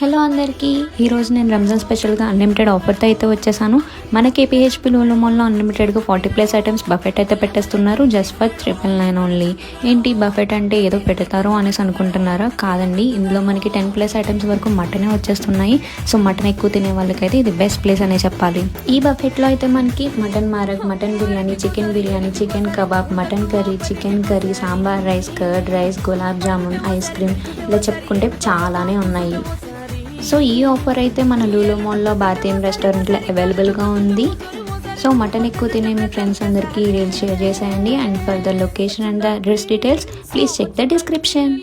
Hello అందరికీ, ఈరోజు నేను రంజాన్ స్పెషల్గా అన్లిమిటెడ్ ఆఫర్తో అయితే వచ్చేసాను. మన కేపీహెచ్పి లూలు మాల్లో అన్లిమిటెడ్గా 40+ ఐటమ్స్ బఫెట్ అయితే పెట్టేస్తున్నారు జస్ట్ ఫర్ 999 ఓన్లీ. ఏంటి బఫెట్ అంటే ఏదో పెడతారో అనేసి అనుకుంటున్నారా? కాదండి, ఇందులో మనకి 10+ ఐటమ్స్ వరకు మటనే వచ్చేస్తున్నాయి. సో మటన్ ఎక్కువ తినే వాళ్ళకైతే ఇది బెస్ట్ ప్లేస్ అనే చెప్పాలి. ఈ బఫెట్లో అయితే మనకి mutton marag, mutton biryani, chicken kebab, mutton curry, chicken curry, sambar rice, curd rice, gulab jamun, ice cream, ఇలా చెప్పుకుంటే చాలానే ఉన్నాయి. సో ఈ ఆఫర్ అయితే మన లూలు మాల్లో బాతీం రెస్టారెంట్లో అవైలబుల్గా ఉంది. సో మటన్ ఎక్కువ తినే మీ ఫ్రెండ్స్ అందరికీ రీల్స్ షేర్ చేసేయండి. And for the location and the address details please check the description.